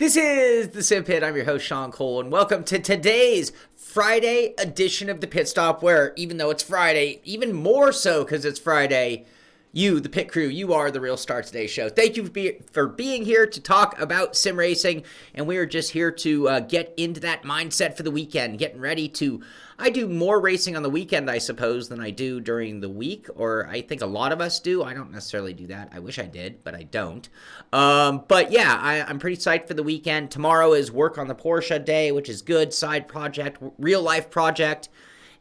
This is the Simpit. I'm your host, Shaun Cole, and welcome to today's Friday edition of the Pit Stop, where even though it's Friday, even more so because it's Friday, you, the pit crew, you are the real star of today's show. Thank you for being here to talk about sim racing, and we are just here to get into that mindset for the weekend, getting ready to... I do more racing on the weekend, I suppose, than I do during the week, or I think a lot of us do. I don't necessarily do that. I wish I did, but I don't. But yeah, I'm pretty psyched for the weekend. Tomorrow is work on the Porsche day, which is good. Side project, real life project.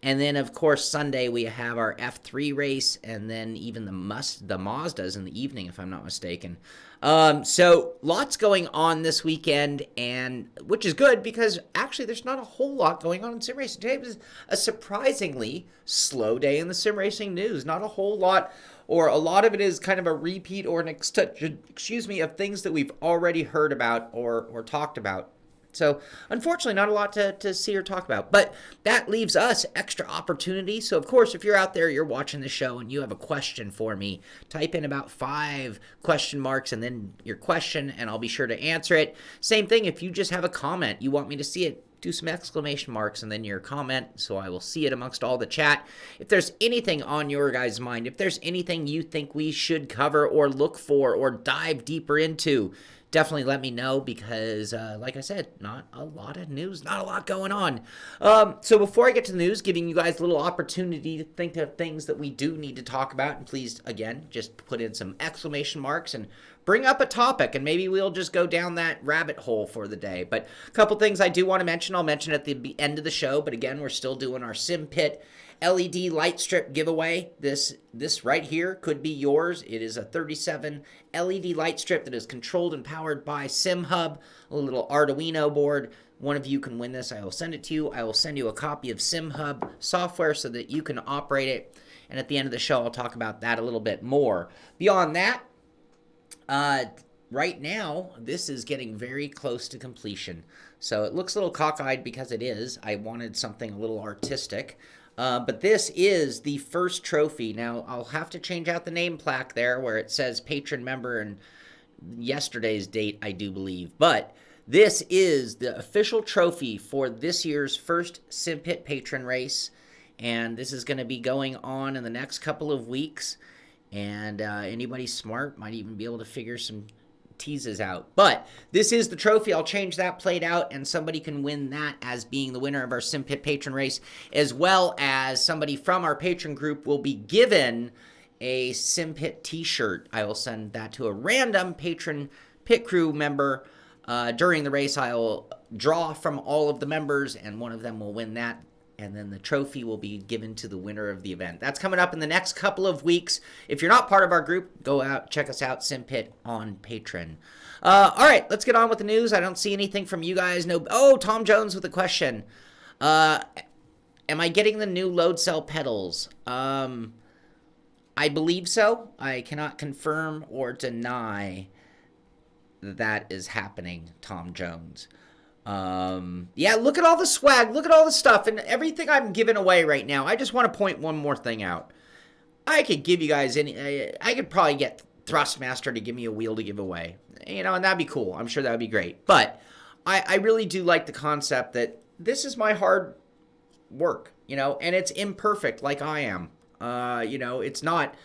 And then, of course, Sunday we have our F3 race, and then even the Mazdas in the evening, if I'm not mistaken. So lots going on this weekend, and which is good because actually there's not a whole lot going on in sim racing. Today was a surprisingly slow day in the sim racing news. Not a whole lot, or a lot of it is kind of a repeat or an of things that we've already heard about or talked about. So, unfortunately, not a lot to see or talk about. But that leaves us extra opportunity. So, of course, if you're out there, you're watching the show, and you have a question for me, type in about 5 question marks and then your question, and I'll be sure to answer it. Same thing, if you just have a comment, you want me to see it, do some exclamation marks and then your comment, so I will see it amongst all the chat. If there's anything on your guys' mind, if there's anything you think we should cover or look for or dive deeper into, definitely let me know because, like I said, not a lot of news, not a lot going on. So before I get to the news, giving you guys a little opportunity to think of things that we do need to talk about, and please, again, just put in some exclamation marks and bring up a topic, and maybe we'll just go down that rabbit hole for the day. But a couple things I do want to mention, I'll mention at the end of the show, but again, we're still doing our Simpit LED light strip giveaway. This right here could be yours. It is a 37 LED light strip that is controlled and powered by SimHub, a little Arduino board. One of you can win this. I will send it to you. I will send you a copy of SimHub software so that you can operate it. And at the end of the show, I'll talk about that a little bit more. Beyond that, right now, this is getting very close to completion. So it looks a little cockeyed because it is. I wanted something a little artistic. But this is the first trophy. Now, I'll have to change out the name plaque there where it says patron member and yesterday's date, I do believe. But this is the official trophy for this year's first Simpit patron race. And this is going to be going on in the next couple of weeks. And anybody smart might even be able to figure some teases out. But this is the trophy. I'll change that plate out, and somebody can win that as being the winner of our Simpit patron race, as well as somebody from our patron group will be given a Simpit t-shirt. I will send that to a random patron pit crew member during the race. I will draw from all of the members, and one of them will win that. And then the trophy will be given to the winner of the event. That's coming up in the next couple of weeks. If you're not part of our group, go out, check us out, Simpit on Patreon. All right, let's get on with the news. I don't see anything from you guys. No. Oh, Tom Jones with a question. Am I getting the new load cell pedals? I believe so. I cannot confirm or deny that is happening, Tom Jones. Yeah, look at all the swag, look at all the stuff, and everything I'm giving away right now. I just want to point one more thing out. I could give you guys I could probably get Thrustmaster to give me a wheel to give away, and that'd be cool. I'm sure that would be great, but I really do like the concept that this is my hard work, and it's imperfect like I am. It's not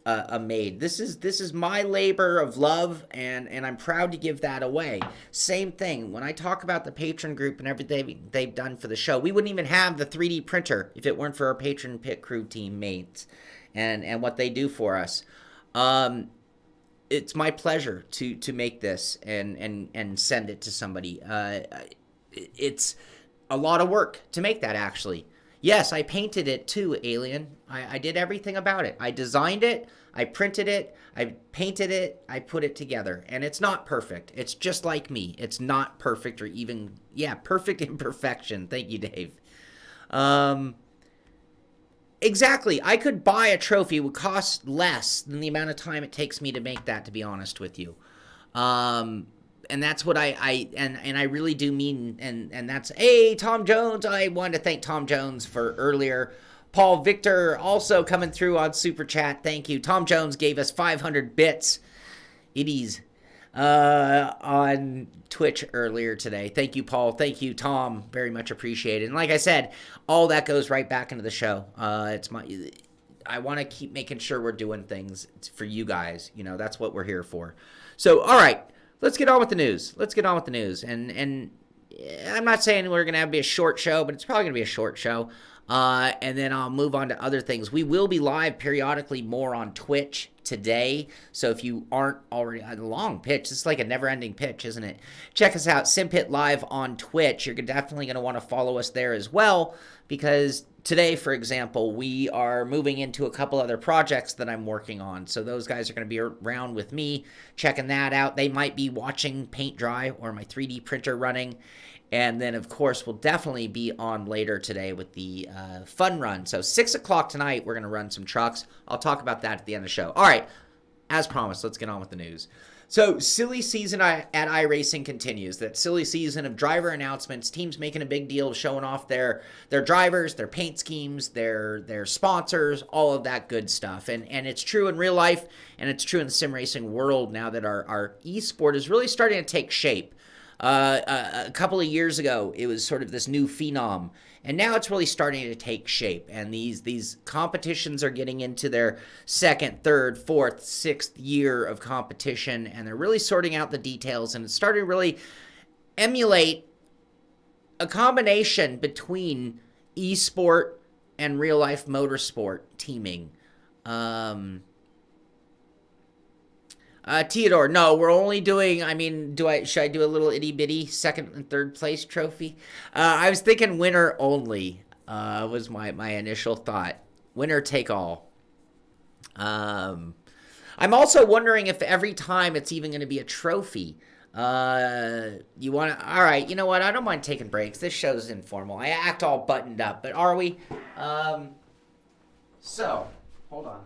a maid. This is my labor of love, and I'm proud to give that away. Same thing when I talk about the patron group and everything they've done for the show. We wouldn't even have the 3D printer if it weren't for our patron pit crew teammates and what they do for us. It's my pleasure to make this and send it to somebody. It's a lot of work to make that, actually. Yes, I painted it too, Alien. I did everything about it. I designed it, I printed it, I painted it, I put it together. And it's not perfect. It's just like me. It's not perfect or even, perfect imperfection. Thank you, Dave. Exactly. I could buy a trophy. It would cost less than the amount of time it takes me to make that, to be honest with you. And that's what I really do mean, and that's, hey, Tom Jones, I wanted to thank Tom Jones for earlier. Paul Victor also coming through on Super Chat, thank you. Tom Jones gave us 500 bits. It is on Twitch earlier today. Thank you, Paul. Thank you, Tom. Very much appreciated. And like I said, all that goes right back into the show. I want to keep making sure we're doing things for you guys. You know, that's what we're here for. So, all right, let's get on with the news. And I'm not saying we're going to be a short show, but it's probably going to be a short show. And then I'll move on to other things. We will be live periodically more on Twitch today. So if you aren't already, a long pitch, it's like a never-ending pitch, isn't it? Check us out, Simpit Live on Twitch. You're definitely going to want to follow us there as well, because today, for example, we are moving into a couple other projects that I'm working on. So those guys are going to be around with me, checking that out. They might be watching paint dry or my 3D printer running. And then, of course, we'll definitely be on later today with the fun run. So 6 o'clock tonight, we're going to run some trucks. I'll talk about that at the end of the show. All right, as promised, let's get on with the news. So silly season at iRacing continues. That silly season of driver announcements, teams making a big deal of showing off their drivers, their paint schemes, their sponsors, all of that good stuff. And it's true in real life, and it's true in the sim racing world now that our esport is really starting to take shape. A couple of years ago, it was sort of this new phenom, and now it's really starting to take shape. And these competitions are getting into their second, third, fourth, sixth year of competition, and they're really sorting out the details, and it's starting to really emulate a combination between esport and real life motorsport teaming. Theodore, no, we're only doing, should I do a little itty bitty second and third place trophy? I was thinking winner only, was my initial thought. Winner take all. I'm also wondering if every time it's even going to be a trophy. You want to, all right, you know what? I don't mind taking breaks. This show's informal. I act all buttoned up, but are we? So, hold on.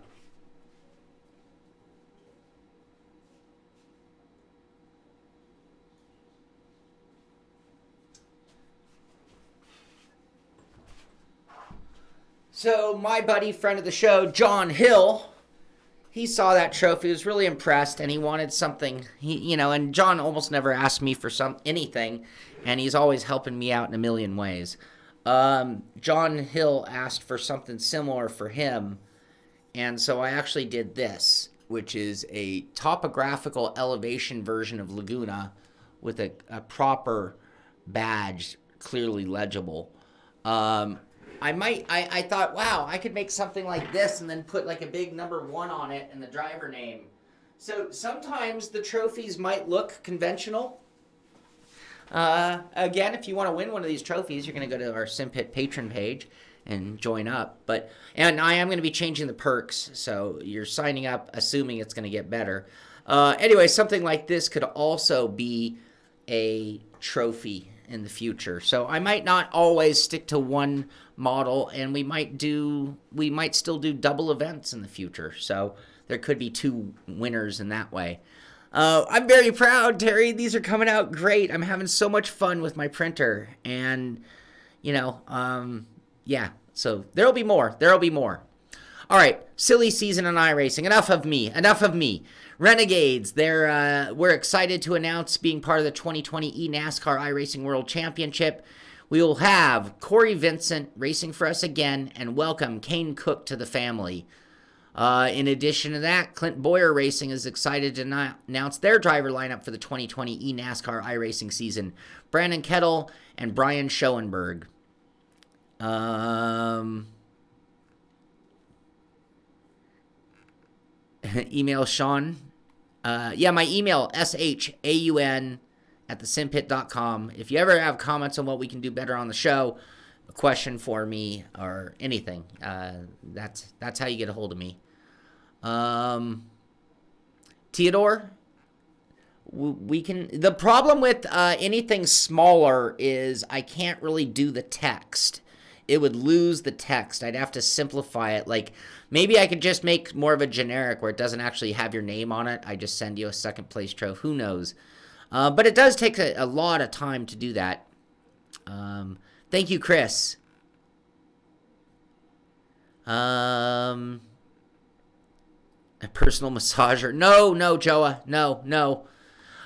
So my buddy, friend of the show, John Hill, he saw that trophy, was really impressed, and he wanted something. And John almost never asked me for anything, and he's always helping me out in a million ways. John Hill asked for something similar for him, and so I actually did this, which is a topographical elevation version of Laguna with a proper badge, clearly legible. I thought, wow, I could make something like this and then put like a big number 1 on it and the driver name. So sometimes the trophies might look conventional. Again, if you want to win one of these trophies, you're going to go to our Simpit patron page and join up. And I am going to be changing the perks, so you're signing up assuming it's going to get better. Anyway, something like this could also be a trophy in the future. So I might not always stick to one model, and we might still do double events in the future. So there could be 2 winners in that way. I'm very proud, Terry. These are coming out great. I'm having so much fun with my printer, and yeah. So there'll be more. All right, silly season on iRacing. Enough of me. Renegades, we're excited to announce being part of the 2020 NASCAR iRacing World Championship. We will have Corey Vincent racing for us again, and welcome Kane Cook to the family. In addition to that, Clint Boyer Racing is excited to announce their driver lineup for the 2020 NASCAR iRacing season. Brandon Kettle and Brian Schoenberg. Email Shaun. My email, shaun@thesimpit.com. If you ever have comments on what we can do better on the show, a question for me, or anything, that's how you get a hold of me. Theodore, the problem with anything smaller is I can't really do the text. It would lose the text. I'd have to simplify it. Like, maybe I could just make more of a generic where it doesn't actually have your name on it. I just send you a second place trophy. Who knows? But it does take a lot of time to do that. Thank you, Chris. A personal massager. No, Joa. No.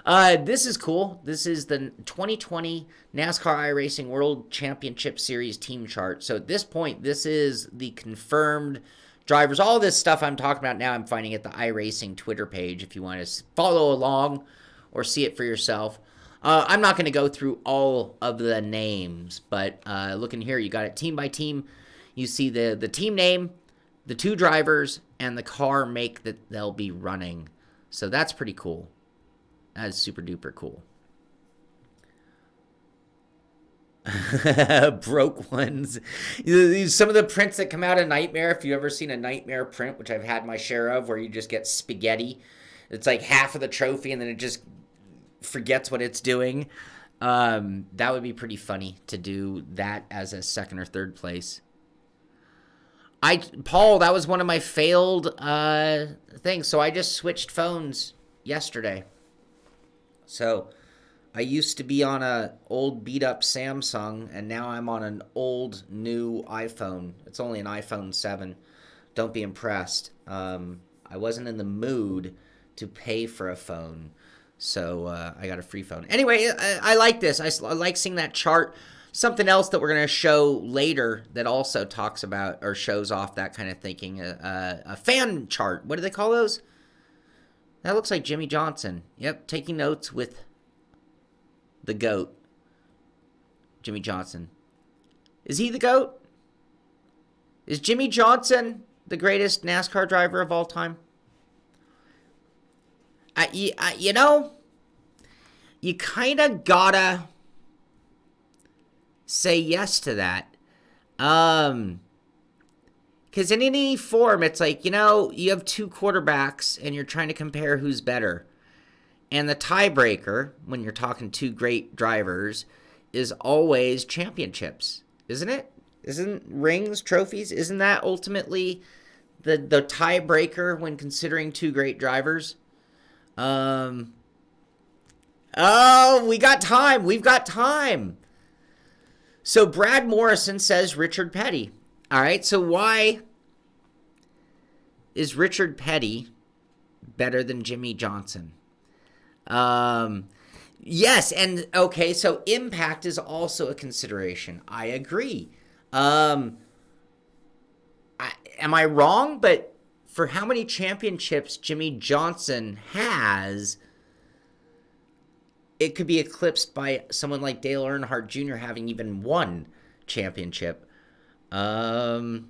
This is cool. This is the 2020 NASCAR iRacing World Championship Series team chart. So at this point, this is the confirmed drivers. All this stuff I'm talking about now, I'm finding at the iRacing Twitter page if you want to follow along or see it for yourself. I'm not going to go through all of the names, but looking here, you got it team by team. You see the team name, the two drivers, and the car make that they'll be running. So that's pretty cool. That is super duper cool. Broke ones. Some of the prints that come out of Nightmare, if you've ever seen a Nightmare print, which I've had my share of, where you just get spaghetti. It's like half of the trophy and then it just forgets what it's doing. That would be pretty funny to do that as a second or third place. Paul, that was one of my failed things. So I just switched phones yesterday. So I used to be on a old beat up Samsung, and now I'm on an old new iPhone. It's only an iPhone 7. Don't be impressed. I wasn't in the mood to pay for a phone, so I got a free phone. Anyway, I like this. I like seeing that chart. Something else that we're going to show later that also talks about or shows off that kind of thinking, a fan chart. What do they call those? That looks like Jimmy Johnson. Yep, taking notes with the GOAT, Jimmy Johnson. Is he the GOAT? Is Jimmy Johnson the greatest NASCAR driver of all time? You know, you kind of gotta say yes to that. Because in any form, it's like, you know, you have two quarterbacks and you're trying to compare who's better. And the tiebreaker, when you're talking two great drivers, is always championships, isn't it? Isn't rings, trophies, isn't that ultimately the tiebreaker when considering two great drivers? Oh, we got time. We've got time. So Brad Morrison says Richard Petty. All right, so why is Richard Petty better than Jimmy Johnson? Yes, and okay, so impact is also a consideration. I agree. Am I wrong? But for how many championships Jimmy Johnson has, it could be eclipsed by someone like Dale Earnhardt Jr. having even one championship. I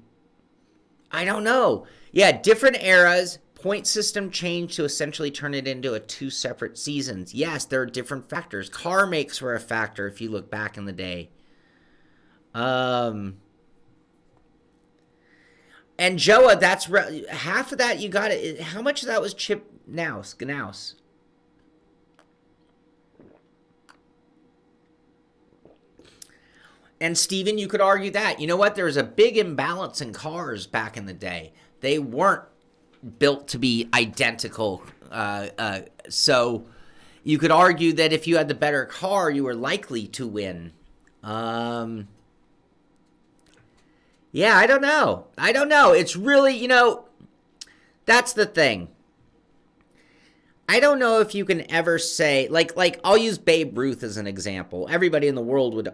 don't know. Yeah, different eras, point system changed to essentially turn it into two separate seasons. Yes, there are different factors. Car makes were a factor if you look back in the day. And Joa, that's half of that you got it. How much of that was Chip Gnaus? And Steven, you could argue that. You know what? There was a big imbalance in cars back in the day. They weren't built to be identical. So you could argue that if you had the better car, you were likely to win. Yeah, I don't know. It's really, you know, that's the thing. I don't know if you can ever say, like I'll use Babe Ruth as an example. Everybody in the world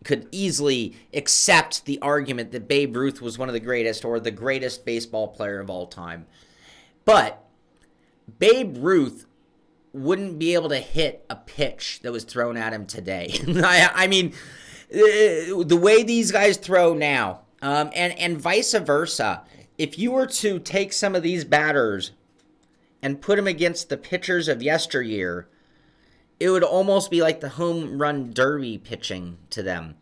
could easily accept the argument that Babe Ruth was one of the greatest or the greatest baseball player of all time. But Babe Ruth wouldn't be able to hit a pitch that was thrown at him today. I mean, the way these guys throw now, and vice versa, if you were to take some of these batters and put them against the pitchers of yesteryear, it would almost be like the home run derby pitching to them.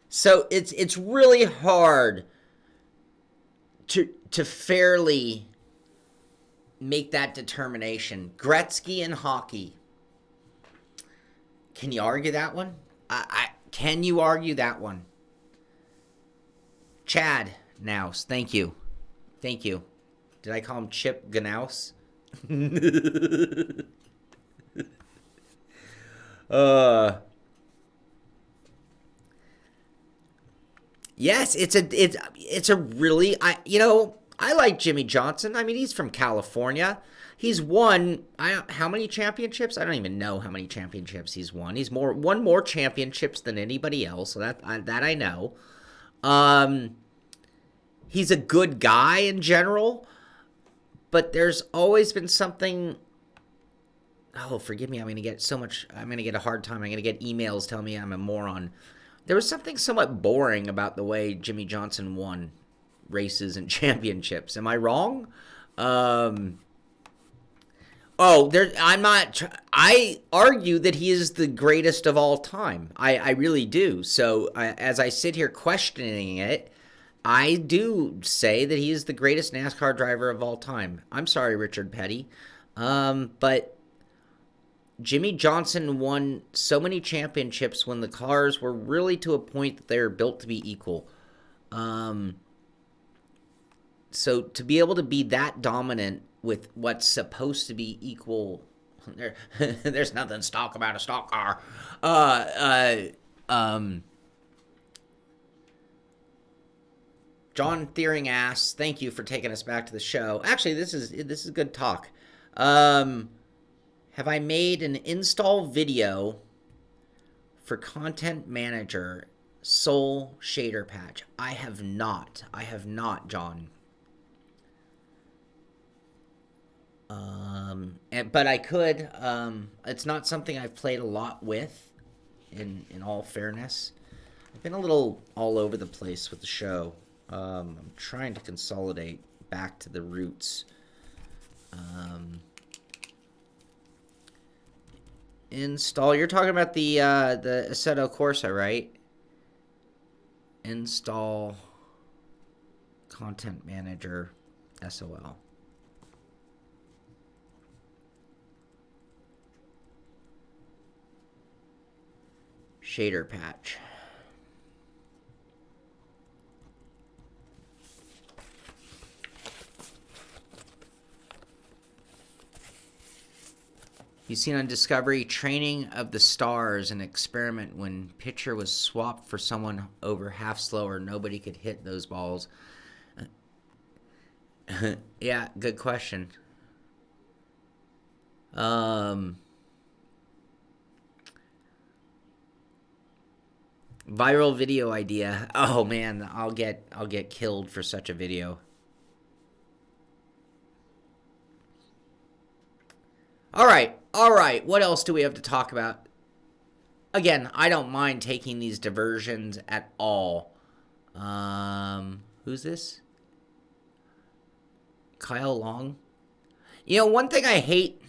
So it's really hard to fairly make that determination. Gretzky in hockey. Can you argue that one? Can you argue that one? Chad Naus, thank you. Did I call him Chip Gnaus? Yes, it's a really, I like Jimmy Johnson. I mean, he's from California. He's won. How many championships? I don't even know how many championships he's won. He's won more championships than anybody else. So that I know. He's a good guy in general, but there's always been something. Oh, forgive me. I'm going to get a hard time. I'm going to get emails telling me I'm a moron. There was something somewhat boring about the way Jimmie Johnson won races and championships. Am I wrong? I'm not. I argue that he is the greatest of all time. I really do. So as I sit here questioning it, I do say that he is the greatest NASCAR driver of all time. I'm sorry, Richard Petty. But Jimmie Johnson won so many championships when the cars were really to a point that they were built to be equal. So to be able to be that dominant with what's supposed to be equal, there's nothing stock about a stock car. John Thiering asks, "Thank you for taking us back to the show." Actually, this is good talk. Have I made an install video for Content Manager Soul Shader Patch? I have not. John. But I could. It's not something I've played a lot with, in all fairness. I've been a little all over the place with the show. I'm trying to consolidate back to the roots. Install. You're talking about the Assetto Corsa, right? Install Content Manager SOL. Shader patch. You seen on Discovery, Training of the Stars, an experiment when pitcher was swapped for someone over half slower. Nobody could hit those balls. Yeah, good question. Viral video idea. Oh man, I'll get killed for such a video. All right. What else do we have to talk about? Again, I don't mind taking these diversions at all. Who's this? Kyle Long. You know, one thing I hate,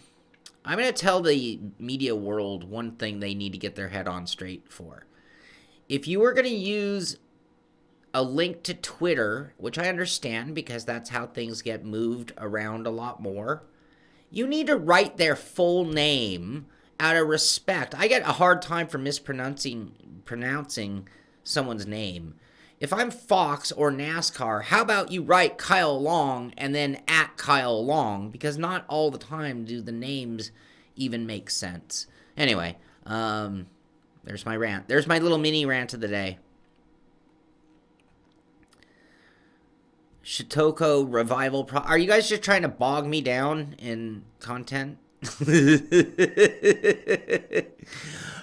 I'm going to tell the media world one thing they need to get their head on straight for. If you were going to use a link to Twitter, which I understand because that's how things get moved around a lot more, you need to write their full name out of respect. I get a hard time for pronouncing someone's name. If I'm Fox or NASCAR, how about you write Kyle Long and then at Kyle Long? Because not all the time do the names even make sense. Anyway, there's my rant. There's my little mini rant of the day. Shitoko Revival Are you guys just trying to bog me down in content?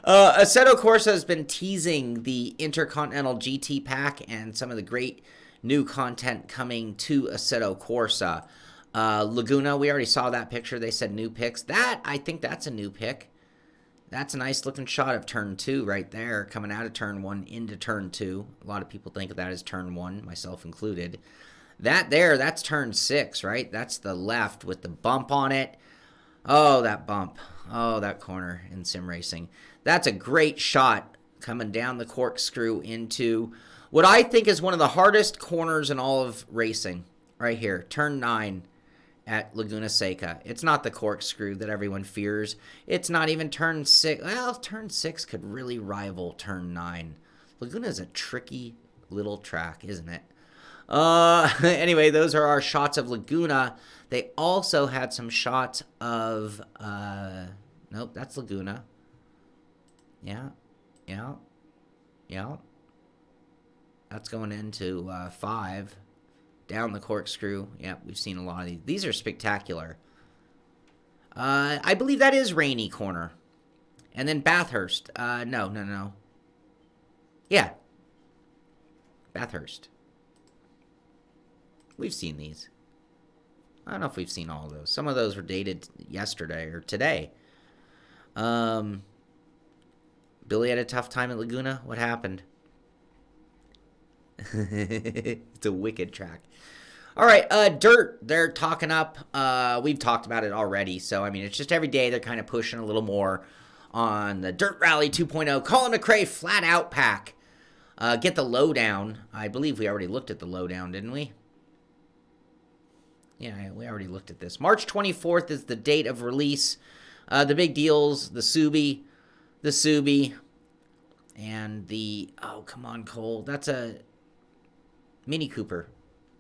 Assetto Corsa has been teasing the Intercontinental GT Pack and some of the great new content coming to Assetto Corsa. Laguna, we already saw that picture. They said new picks. I think that's a new pick. That's a nice looking shot of turn 2 right there, coming out of turn 1 into turn 2. A lot of people think of that as turn 1, myself included. That's turn 6, right? That's the left with the bump on it. Oh, that bump. Oh, that corner in sim racing. That's a great shot coming down the corkscrew into what I think is one of the hardest corners in all of racing. Right here, turn 9 at Laguna Seca. It's not the corkscrew that everyone fears. It's not even turn 6. Well, turn 6 could really rival turn 9. Laguna's a tricky little track, isn't it? Anyway, those are our shots of Laguna. They also had some shots of, nope, that's Laguna. Yeah. That's going into 5. Down the corkscrew. Yep, we've seen a lot of these. These are spectacular. I believe that is Rainy Corner. And then Bathurst. No. Yeah. Bathurst. We've seen these. I don't know if we've seen all of those. Some of those were dated yesterday or today. Billy had a tough time at Laguna. What happened? It's a wicked track. All right, Dirt, they're talking up. We've talked about it already. So, I mean, it's just every day they're kind of pushing a little more on the Dirt Rally 2.0. Colin McRae, flat out pack. Get the lowdown. I believe we already looked at the lowdown, didn't we? Yeah, we already looked at this. March 24th is the date of release. The big deals, the Subi, and the, oh, come on, Cole. That's a Mini Cooper,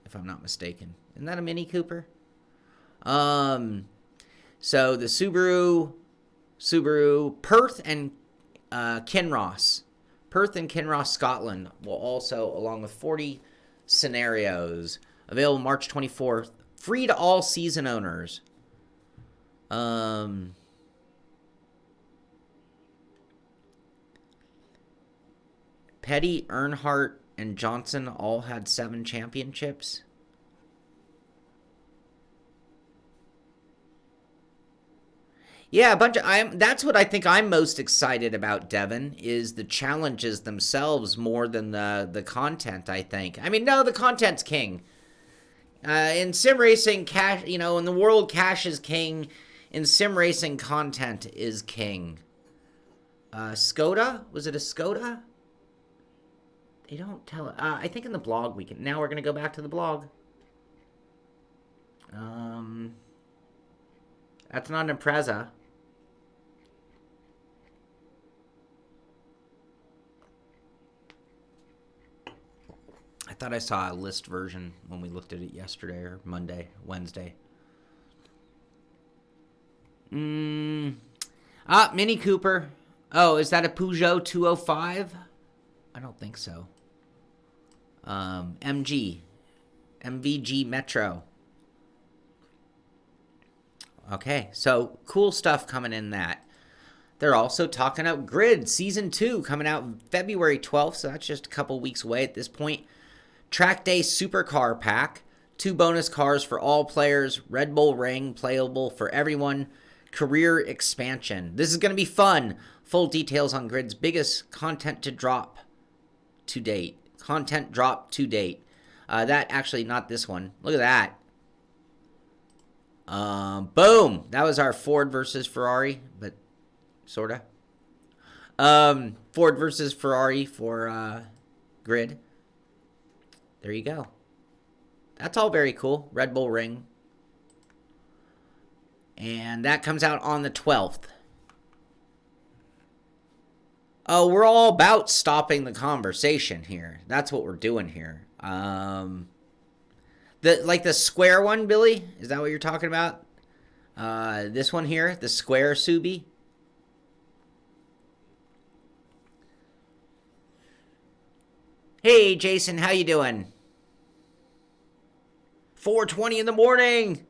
if I'm not mistaken. Isn't that a Mini Cooper? So the Subaru, Perth and Kinross. Perth and Kinross, Scotland will also, along with 40 scenarios, available March 24th. Free to all season owners. Petty, Earnhardt, and Johnson all had 7 championships. Yeah, a bunch of. That's what I think I'm most excited about, Devin, is the challenges themselves more than the content, I think. I mean, no, the content's king. In sim racing, cash, in the world, cash is king. In sim racing, content is king. Skoda? Was it a Skoda? They don't tell it. I think in the blog we can. Now we're going to go back to the blog. That's not an Impreza. I thought I saw a list version when we looked at it yesterday or Wednesday. Mini Cooper. Oh, is that a Peugeot 205? I don't think so. MVG Metro. Okay, so cool stuff coming in that. They're also talking about Grid Season 2 coming out February 12th, so that's just a couple weeks away at this point. Track Day Supercar Pack. 2 bonus cars for all players. Red Bull Ring, playable for everyone. Career Expansion. This is going to be fun. Full details on Grid's biggest content drop to date. That actually, not this one. Look at that. Boom. That was our Ford versus Ferrari, but sorta. Ford versus Ferrari for Grid. There you go. That's all very cool. Red Bull Ring. And that comes out on the 12th. Oh, we're all about stopping the conversation here. That's what we're doing here. The square one, Billy? Is that what you're talking about? This one here, the square Subi. Hey, Jason, how you doing? 4:20 in the morning.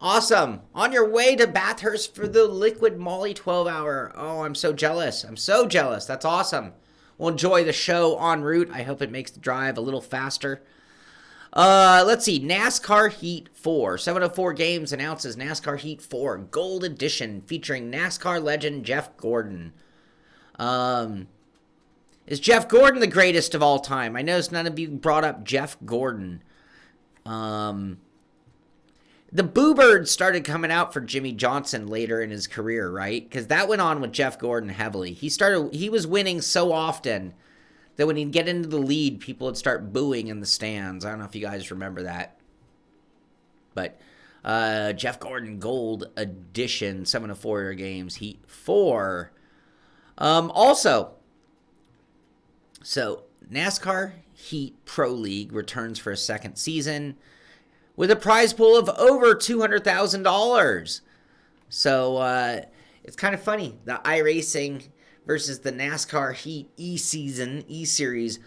Awesome. On your way to Bathurst for the Liquid Molly 12-hour. Oh, I'm so jealous. That's awesome. We'll enjoy the show en route. I hope it makes the drive a little faster. Let's see. NASCAR Heat 4. 704 Games announces NASCAR Heat 4 Gold Edition featuring NASCAR legend Jeff Gordon. Is Jeff Gordon the greatest of all time? I noticed none of you brought up Jeff Gordon. The Boo Bird started coming out for Jimmy Johnson later in his career, right? Because that went on with Jeff Gordon heavily. He was winning so often that when he'd get into the lead, people would start booing in the stands. I don't know if you guys remember that. But Jeff Gordon Gold Edition, 704 Games, Heat 4. Also, so NASCAR Heat Pro League returns for a second season with a prize pool of over $200,000. So it's kind of funny. The iRacing versus the NASCAR Heat E-Series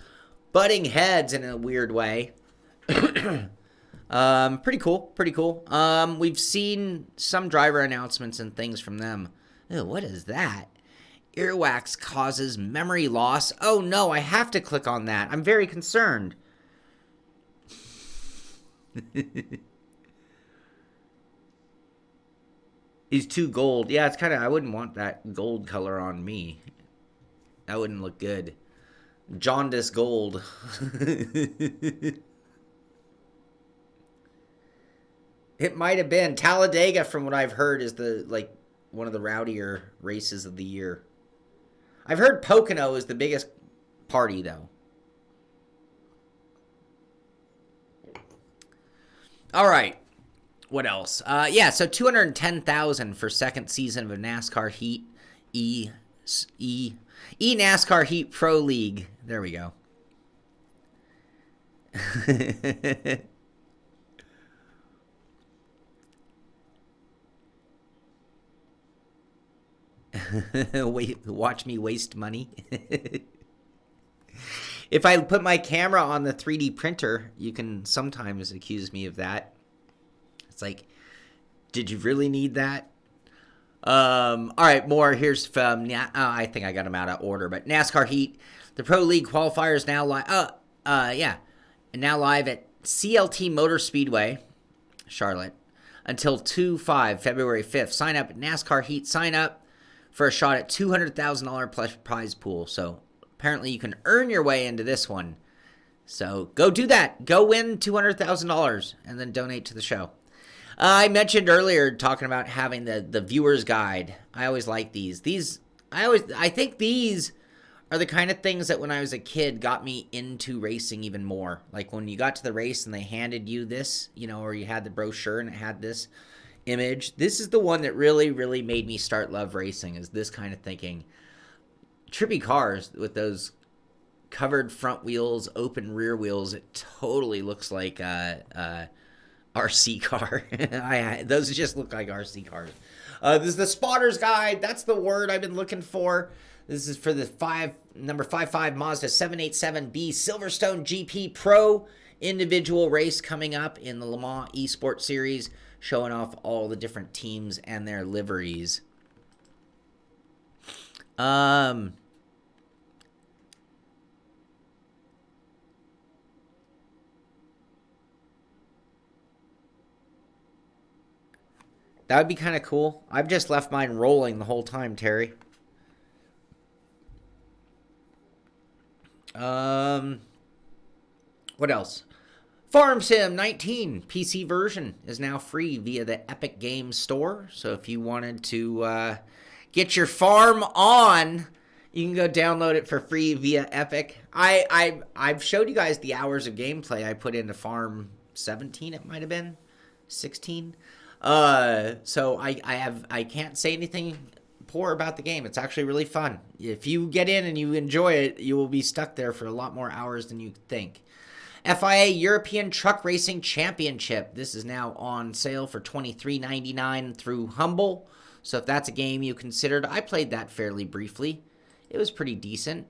butting heads in a weird way. Pretty cool. Pretty cool. We've seen some driver announcements and things from them. Ew, what is that? Earwax causes memory loss. Oh no, I have to click on that. I'm very concerned. He's too gold. Yeah, it's kind of, I wouldn't want that gold color on me. That wouldn't look good. Jaundice gold. It might have been. Talladega, from what I've heard, is one of the rowdier races of the year. I've heard Pocono is the biggest party, though. All right. What else? Yeah, so $210,000 for second season of a NASCAR Heat NASCAR Heat Pro League. There we go. Wait, watch me waste money. If I put my camera on the 3D printer, you can sometimes accuse me of that. It's like, did you really need that? All right, more. Here's from, I think I got them out of order, but NASCAR Heat, the Pro League qualifiers now live, now live at CLT Motor Speedway, Charlotte, until 2/5, February 5th. Sign up at NASCAR Heat. Sign up for a shot at $200,000 plus prize pool. So apparently you can earn your way into this one. So go do that. Go win $200,000 and then donate to the show. I mentioned earlier talking about having the viewer's guide. I always like these. I think these are the kind of things that when I was a kid got me into racing even more. Like when you got to the race and they handed you this, or you had the brochure and it had this image. This is the one that really, really made me start love racing, is this kind of thinking. Trippy cars with those covered front wheels, open rear wheels. It totally looks like RC car. Those just look like RC cars. This is the spotter's guide. That's the word I've been looking for. This is for the number 55 Mazda 787B Silverstone GP Pro individual race coming up in the Le Mans eSports Series, showing off all the different teams and their liveries. That would be kind of cool. I've just left mine rolling the whole time, Terry. What else? Farm Sim 19 PC version is now free via the Epic Games Store. So if you wanted to get your farm on, you can go download it for free via Epic. I've showed you guys the hours of gameplay I put into Farm 17. It might have been 16. So I can't say anything poor about the game. It's actually really fun. If you get in and you enjoy it, you will be stuck there for a lot more hours than you think. FIA European Truck Racing Championship. This is now on sale for $23.99 through Humble. So if that's a game you considered, I played that fairly briefly. It was pretty decent.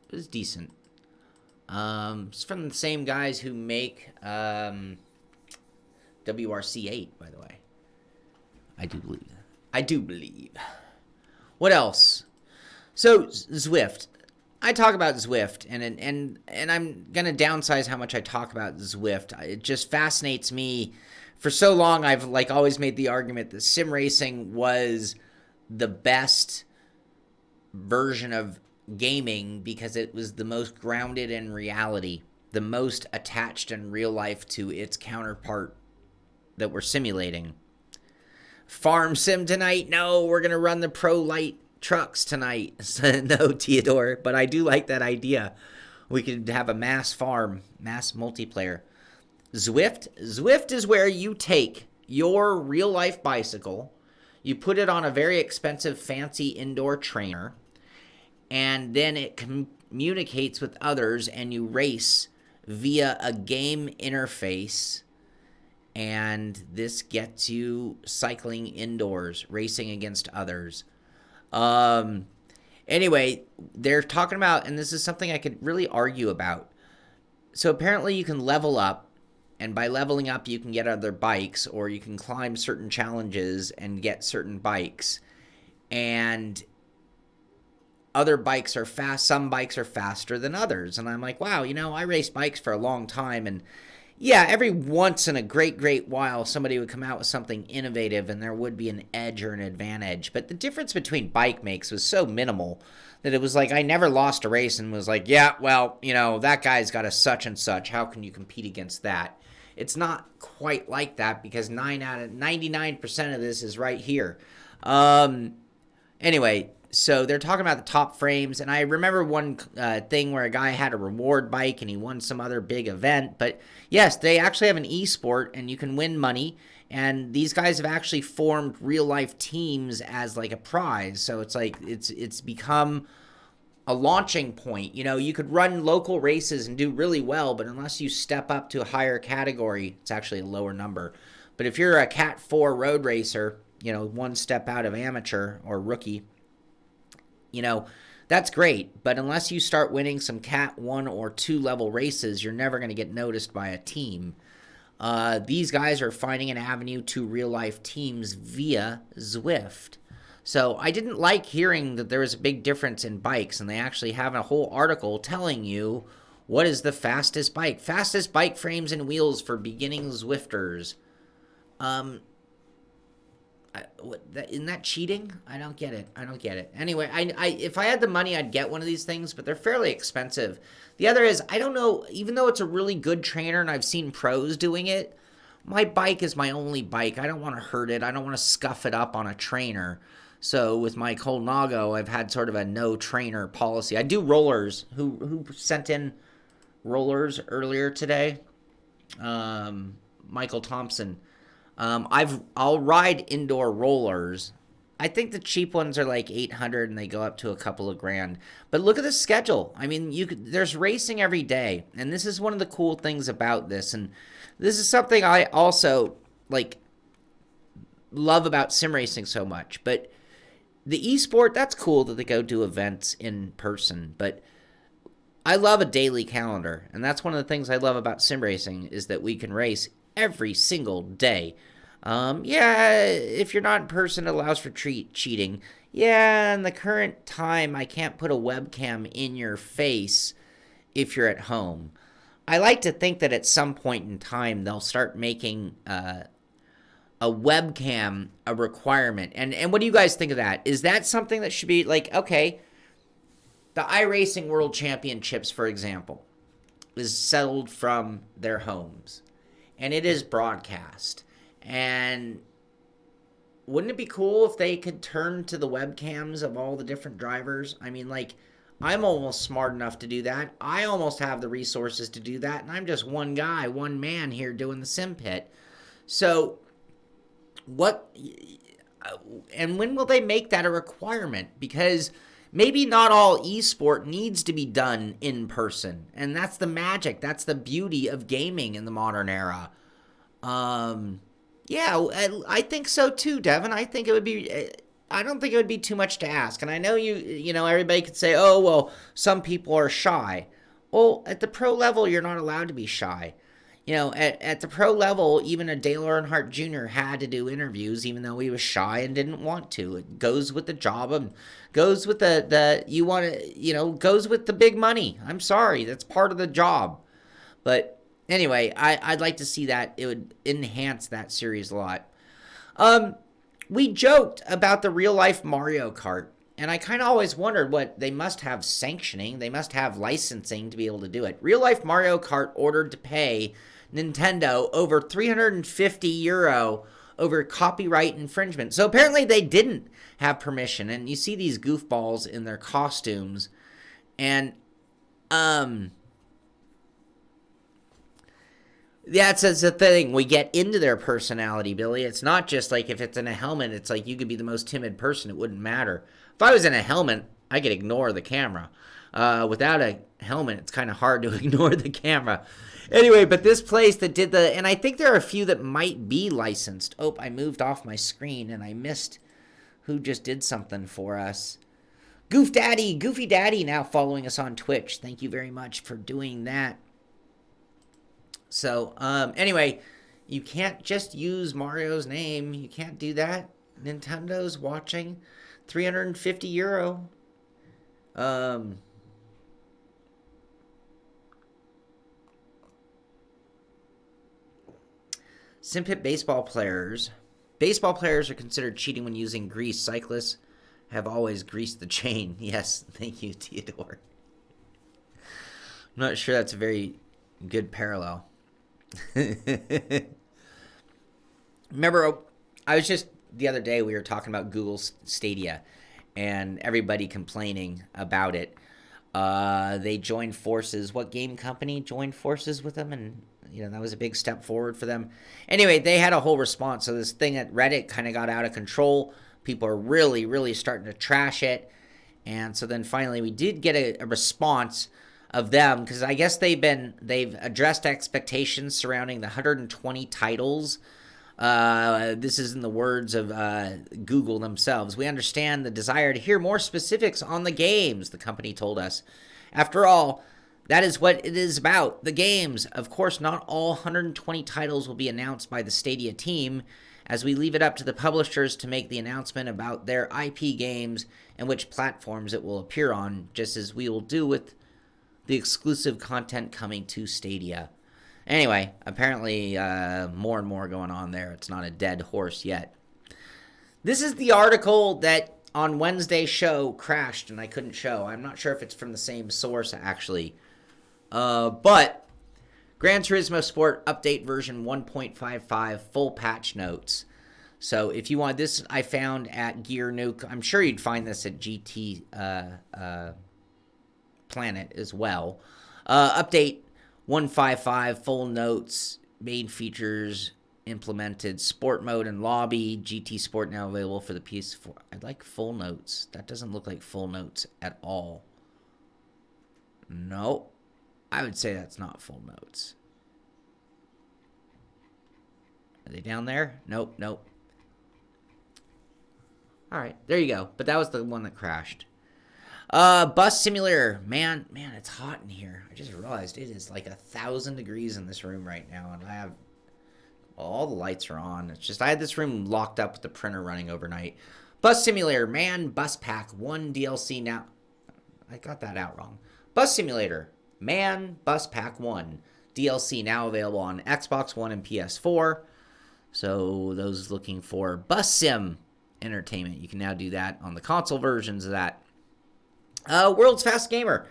It was decent. It's from the same guys who make WRC8, by the way. I do believe that. I do believe. What else? So, Zwift. I talk about Zwift, and I'm going to downsize how much I talk about Zwift. It just fascinates me. For so long, I've always made the argument that sim racing was the best version of gaming because it was the most grounded in reality, the most attached in real life to its counterpart that we're simulating. Farm sim tonight? No, we're going to run the pro light trucks tonight. No, Theodore, but I do like that idea. We could have a mass farm, mass multiplayer. Zwift is where you take your real life bicycle, you put it on a very expensive fancy indoor trainer, and then it communicates with others and you race via a game interface. And this gets you cycling indoors, racing against others. Anyway, they're talking about, and this is something I could really argue about. So apparently you can level up And by leveling up, you can get other bikes, or you can climb certain challenges and get certain bikes. And other bikes are fast. Some bikes are faster than others. And I'm like, wow, I raced bikes for a long time. And yeah, every once in a great while, somebody would come out with something innovative and there would be an edge or an advantage. But the difference between bike makes was so minimal that it was like I never lost a race and was like, yeah, well, that guy's got a such and such. How can you compete against that? It's not quite like that because 9 out of 99% of this is right here. Anyway, so they're talking about the top frames, and I remember one thing where a guy had a reward bike and he won some other big event. But yes, they actually have an esport, and you can win money. And these guys have actually formed real life teams as like a prize. So it's like it's become a launching point. You could run local races and do really well, but unless you step up to a higher category, it's actually a lower number. But if you're a Cat 4 road racer, one step out of amateur or rookie, that's great. But unless you start winning some Cat 1 or 2 level races, you're never going to get noticed by a team. These guys are finding an avenue to real life teams via Zwift. So I didn't like hearing that there was a big difference in bikes, and they actually have a whole article telling you what is the fastest bike. Fastest bike frames and wheels for beginning Zwifters. Isn't that cheating? I don't get it. Anyway, I if I had the money, I'd get one of these things, but they're fairly expensive. The other is, I don't know, even though it's a really good trainer and I've seen pros doing it, my bike is my only bike. I don't want to hurt it. I don't want to scuff it up on a trainer. So with my Colnago, I've had sort of a no trainer policy. I do rollers. Who sent in rollers earlier today? Michael Thompson. I'll ride indoor rollers. I think the cheap ones are like $800 and they go up to a couple of grand. But look at the schedule. I mean, there's racing every day, and this is one of the cool things about this. And this is something I also love about sim racing so much. But the esport, that's cool that they go do events in person. But I love a daily calendar, and that's one of the things I love about sim racing is that we can race every single day. If you're not in person, it allows for cheating. Yeah, in the current time, I can't put a webcam in your face if you're at home. I like to think that at some point in time, they'll start making a webcam a requirement. And what do you guys think of that? Is that something that should be okay, the iRacing World Championships, for example, is settled from their homes. And it is broadcast. And wouldn't it be cool if they could turn to the webcams of all the different drivers? I mean, I'm almost smart enough to do that. I almost have the resources to do that. And I'm just one guy, one man here doing the Simpit. So and when will they make that a requirement? Because maybe not all esport needs to be done in person. And that's the magic. That's the beauty of gaming in the modern era. I think so too, Devin. I don't think it would be too much to ask. And I know everybody could say, oh, well, some people are shy. Well, at the pro level, you're not allowed to be shy. At the pro level, even a Dale Earnhardt Jr. had to do interviews, even though he was shy and didn't want to. It goes with the job, and goes with goes with the big money. I'm sorry, that's part of the job. But anyway, I'd like to see that. It would enhance that series a lot. We joked about the real life Mario Kart, and I kind of always wondered what they must have sanctioning. They must have licensing to be able to do it. Real life Mario Kart ordered to pay Nintendo over €350 over copyright infringement. So apparently they didn't have permission. And you see these goofballs in their costumes. And that's the thing. We get into their personality, Billy. It's not just like if it's in a helmet, it's like you could be the most timid person. It wouldn't matter. If I was in a helmet, I could ignore the camera. Without a helmet, it's kind of hard to ignore the camera. Anyway, but this place that did and I think there are a few that might be licensed. Oh, I moved off my screen and I missed who just did something for us. Goofy Daddy now following us on Twitch. Thank you very much for doing that. So, anyway, you can't just use Mario's name. You can't do that. Nintendo's watching. €350. Simpit baseball players. Baseball players are considered cheating when using grease. Cyclists have always greased the chain. Yes, thank you, Theodore. I'm not sure that's a very good parallel. Remember, I was just the other day we were talking about Google Stadia and everybody complaining about it. They joined forces. What game company joined forces with them? And that was a big step forward for them. Anyway, they had a whole response. So this thing at Reddit kind of got out of control. People are really, really starting to trash it. And so then finally we did get a response of them, because I guess they've addressed expectations surrounding the 120 titles. This is in the words of Google themselves. We understand the desire to hear more specifics on the games, the company told us. After all, that is what it is about, the games. Of course, not all 120 titles will be announced by the Stadia team, as we leave it up to the publishers to make the announcement about their IP games and which platforms it will appear on, just as we will do with the exclusive content coming to Stadia. Anyway, apparently more and more going on there. It's not a dead horse yet. This is the article that on Wednesday's show crashed and I couldn't show. I'm not sure if it's from the same source, actually. But Gran Turismo Sport Update version 1.55 full patch notes. So if you want this, I found at Gear Nuke. I'm sure you'd find this at GT Planet as well. Update 155 full notes, main features implemented, sport mode and lobby, GT Sport now available for the PS4. I'd like full notes. That doesn't look like full notes at all. No, I would say that's not full notes. Are they down there? Nope. All right, there you go. But that was the one that crashed. Bus simulator. Man, it's hot in here. I just realized it is like 1,000 degrees in this room right now, and I have all the lights are on. It's just I had this room locked up with the printer running overnight. Bus simulator. Man, Bus Pack 1 DLC now. I got that out wrong. Bus simulator. Man, Bus Pack 1 DLC now available on Xbox One and PS4. So those looking for bus sim entertainment, you can now do that on the console versions of that. World's Fast Gamer.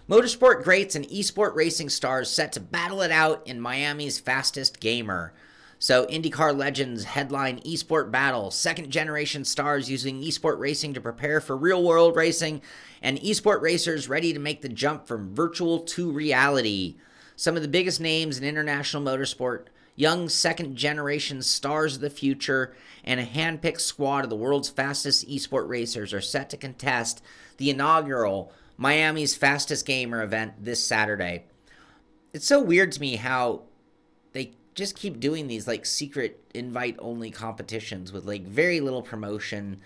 Motorsport greats and eSport racing stars set to battle it out in Miami's Fastest Gamer. So IndyCar legends headline eSport battle. Second generation stars using eSport racing to prepare for real world racing, and eSport racers ready to make the jump from virtual to reality. Some of the biggest names in international motorsport, young second generation stars of the future, and a hand-picked squad of the world's fastest eSport racers are set to contest the inaugural Miami's Fastest Gamer event this Saturday. It's so weird to me how they just keep doing these like secret invite-only competitions with like very little promotion.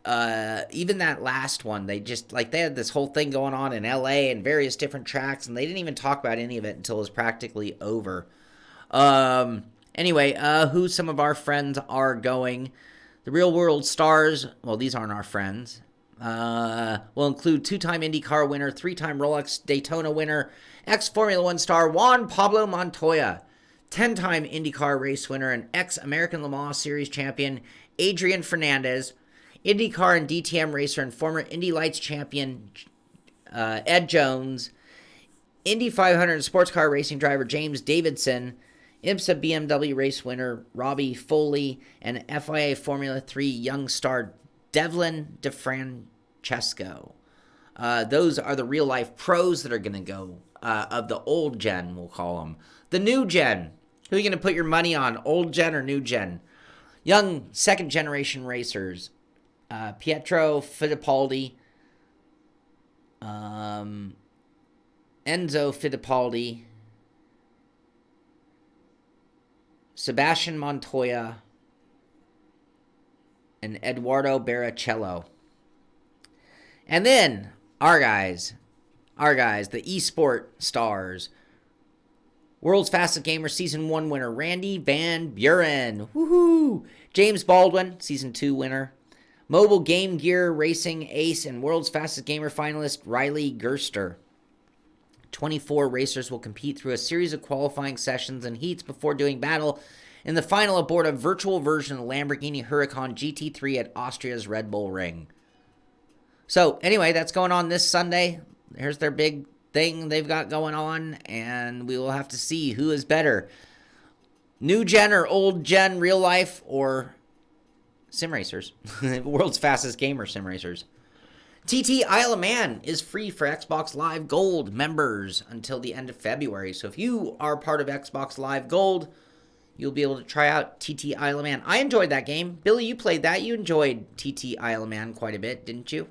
Even that last one, they had this whole thing going on in LA and various different tracks, and they didn't even talk about any of it until it was practically over. Anyway, who some of our friends are going. The real world stars, well, these aren't our friends, will include two-time IndyCar winner, three-time Rolex Daytona winner, ex-Formula One star Juan Pablo Montoya, 10-time IndyCar race winner and ex-American Le Mans Series champion Adrian Fernandez, IndyCar and DTM racer and former Indy Lights champion Ed Jones, Indy 500 sports car racing driver James Davidson, IMSA BMW race winner Robbie Foley, and FIA Formula 3 young star Devlin DeFrancesco. Those are the real-life pros that are going to go, of the old gen, we'll call them. The new gen. Who are you going to put your money on, old gen or new gen? Young second-generation racers. Pietro Fittipaldi. Enzo Fittipaldi. Sebastian Montoya. And Eduardo Barrichello. And then our guys, the eSport stars. World's Fastest Gamer Season 1 winner, Randy Van Buren. Woohoo! James Baldwin, Season 2 winner. Mobile Game Gear Racing Ace and World's Fastest Gamer finalist, Riley Gerster. 24 racers will compete through a series of qualifying sessions and heats before doing battle in the final aboard a virtual version of the Lamborghini Huracan GT3 at Austria's Red Bull Ring. So, anyway, that's going on this Sunday. Here's their big thing they've got going on, and we will have to see who is better. New gen or old gen real life or sim racers. World's Fastest Gamer sim racers. TT Isle of Man is free for Xbox Live Gold members until the end of February. So if you are part of Xbox Live Gold, you'll be able to try out TT Isle of Man. I enjoyed that game. Billy, you played that. You enjoyed TT Isle of Man quite a bit, didn't you?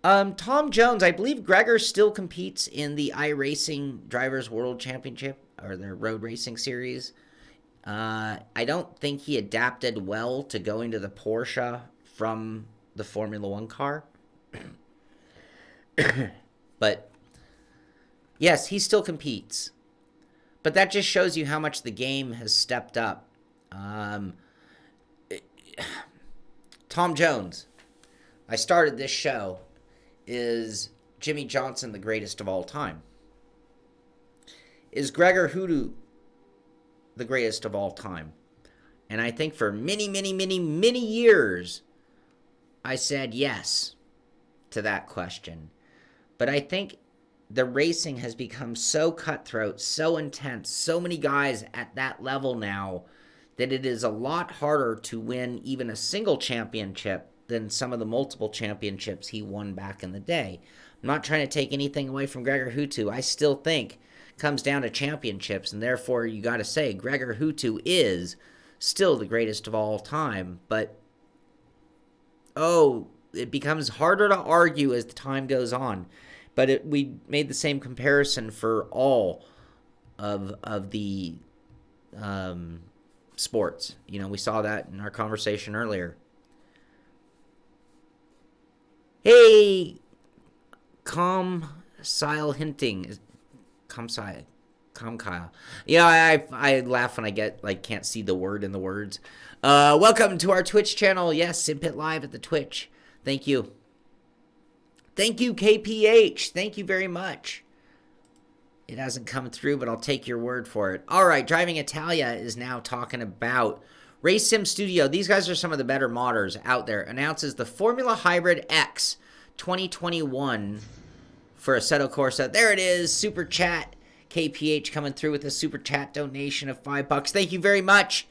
Tom Jones, I believe Gregor still competes in the iRacing Drivers World Championship, or their road racing series. I don't think he adapted well to going to the Porsche from the Formula One car. But, yes, he still competes. But that just shows you how much the game has stepped up. Tom Jones, I started this show. Is Jimmy Johnson the greatest of all time? Is Gregor Hoodoo the greatest of all time? And I think for many, many, many, many years, I said yes to that question. But I think the racing has become so cutthroat, so intense, so many guys at that level now, that it is a lot harder to win even a single championship than some of the multiple championships he won back in the day. I'm not trying to take anything away from Gregor Hoodoo. I still think it comes down to championships, and therefore you got to say Gregor Hoodoo is still the greatest of all time. But, it becomes harder to argue as the time goes on. But we made the same comparison for all of the sports. We saw that in our conversation earlier. Hey, Kyle hinting. Kyle. Yeah, I laugh when I can't see the word in the words. Welcome to our Twitch channel. Yes, Simpit Live at the Twitch. Thank you. Thank you, KPH. Thank you very much. It hasn't come through, but I'll take your word for it. All right, Driving Italia is now talking about Race Sim Studio. These guys are some of the better modders out there. Announces the Formula Hybrid X 2021 for Assetto Corsa. There it is. Super chat. KPH coming through with a super chat donation of $5. Thank you very much.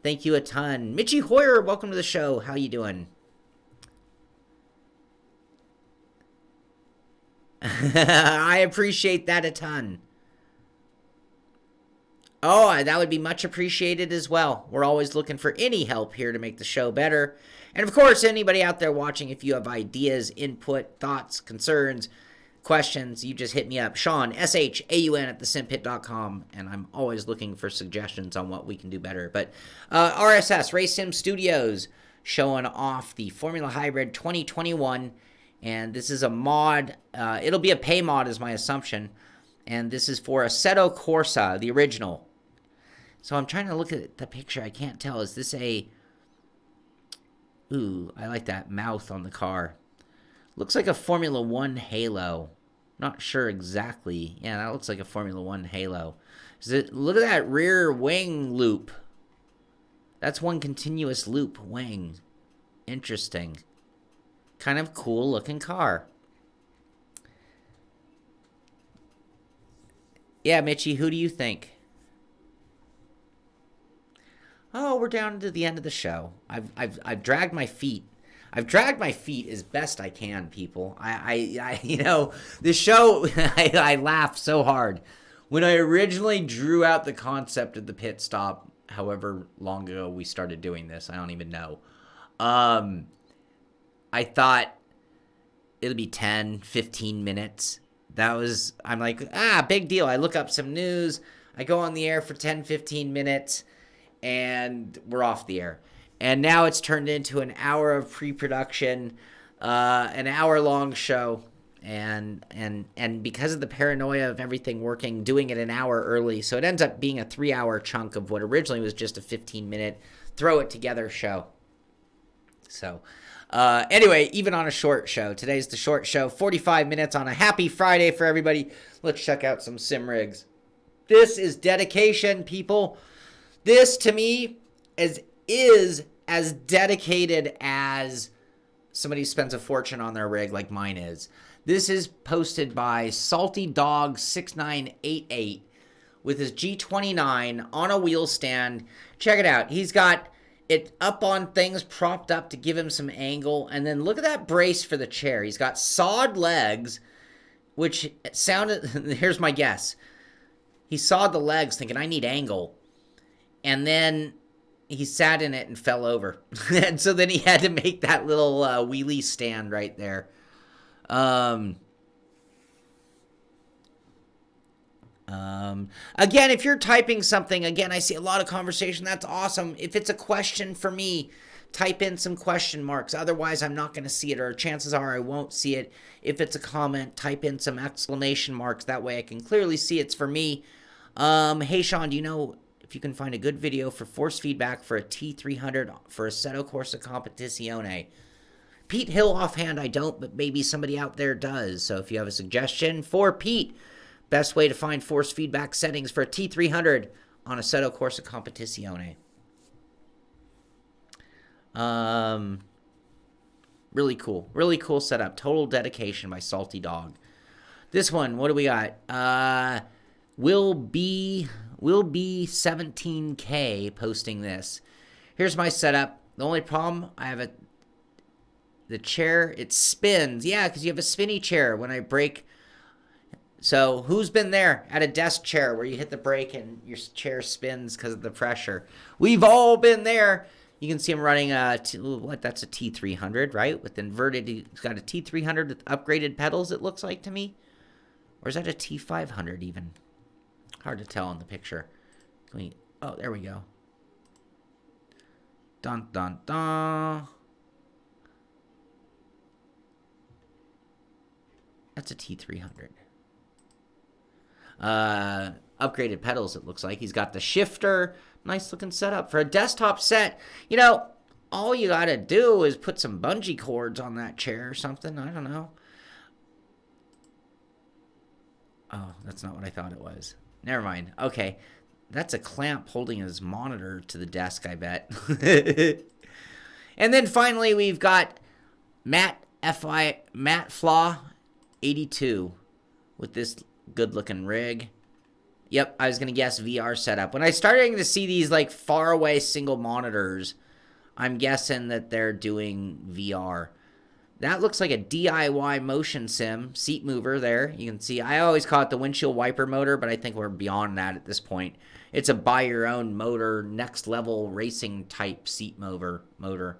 Thank you a ton. Mitchie Hoyer, welcome to the show. How you doing? I appreciate that a ton. Oh, that would be much appreciated as well. We're always looking for any help here to make the show better. And of course, anybody out there watching, if you have ideas, input, thoughts, concerns, questions, you just hit me up. Shaun, SHAUN at thesimpit.com. And I'm always looking for suggestions on what we can do better. But RSS, Race Sim Studios, showing off the Formula Hybrid 2021. And this is a mod. It'll be a pay mod is my assumption. And this is for Assetto Corsa, the original. So I'm trying to look at the picture. I can't tell. Is this a... Ooh, I like that mouth on the car. Looks like a Formula One halo. Not sure exactly. Yeah, that looks like a Formula One halo. Look at that rear wing loop. That's one continuous loop wing. Interesting. Kind of cool looking car. Yeah, Mitchie, who do you think? Oh, we're down to the end of the show. I've dragged my feet. I've dragged my feet as best I can, people. This show, I laugh so hard. When I originally drew out the concept of the pit stop, however long ago we started doing this, I don't even know. I thought it'll be 10, 15 minutes. I'm like, big deal. I look up some news. I go on the air for 10, 15 minutes, and we're off the air. And now it's turned into an hour of pre-production, an hour-long show. and because of the paranoia of everything working, doing it an hour early, so it ends up being a 3-hour chunk of what originally was just a 15-minute throw it together show. So anyway, even on a short show, today's the short show, 45 minutes on a happy Friday for everybody. Let's check out some sim rigs. This is dedication, people. This to me is as dedicated as somebody spends a fortune on their rig like mine is. This is posted by Salty Dog 6988 with his G29 on a wheel stand. Check it out. He's got it up on things, propped up to give him some angle. And then look at that brace for the chair. He's got sawed legs, which sounded, here's my guess. He sawed the legs thinking, I need angle. And then he sat in it and fell over. And so then he had to make that little wheelie stand right there. Again, if you're typing something, again, I see a lot of conversation. That's awesome. If it's a question for me, type in some question marks. Otherwise, I'm not going to see it, or chances are I won't see it. If it's a comment, type in some exclamation marks. That way I can clearly see it's for me. Hey, Shaun, do you know if you can find a good video for force feedback for a T300 for Assetto Corsa Competizione? Pete Hill offhand, I don't, but maybe somebody out there does. So if you have a suggestion for Pete, best way to find force feedback settings for a T300 on Assetto Corsa Competizione. Really cool setup. Total dedication by Salty Dog. This one, what do we got? Will be 17K posting this. Here's my setup. The only problem, I have the chair, it spins. Yeah, because you have a spinny chair when I brake. So who's been there at a desk chair where you hit the brake and your chair spins because of the pressure? We've all been there. You can see him running that's a T300, right? With inverted, he's got a T300 with upgraded pedals, it looks like to me. Or is that a T500 even? Hard to tell in the picture. Oh, there we go. Dun, dun, dun. That's a T300. Upgraded pedals, it looks like. He's got the shifter. Nice looking setup. For a desktop set, you know, all you got to do is put some bungee cords on that chair or something. I don't know. Oh, that's not what I thought it was. Never mind. Okay. That's a clamp holding his monitor to the desk, I bet. And then finally, we've got Matt Flaw 82 with this good-looking rig. Yep, I was going to guess VR setup. When I started to see these like far away single monitors, I'm guessing that they're doing VR. That looks like a DIY motion sim seat mover there. You can see, I always call it the windshield wiper motor, but I think we're beyond that at this point. It's a buy your own motor, next level racing type seat mover motor,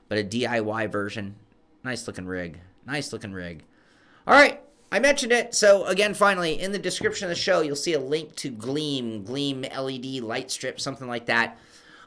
but a DIY version. Nice looking rig. Nice looking rig. All right. I mentioned it, so again, finally, in the description of the show, you'll see a link to Gleam LED light strip, something like that.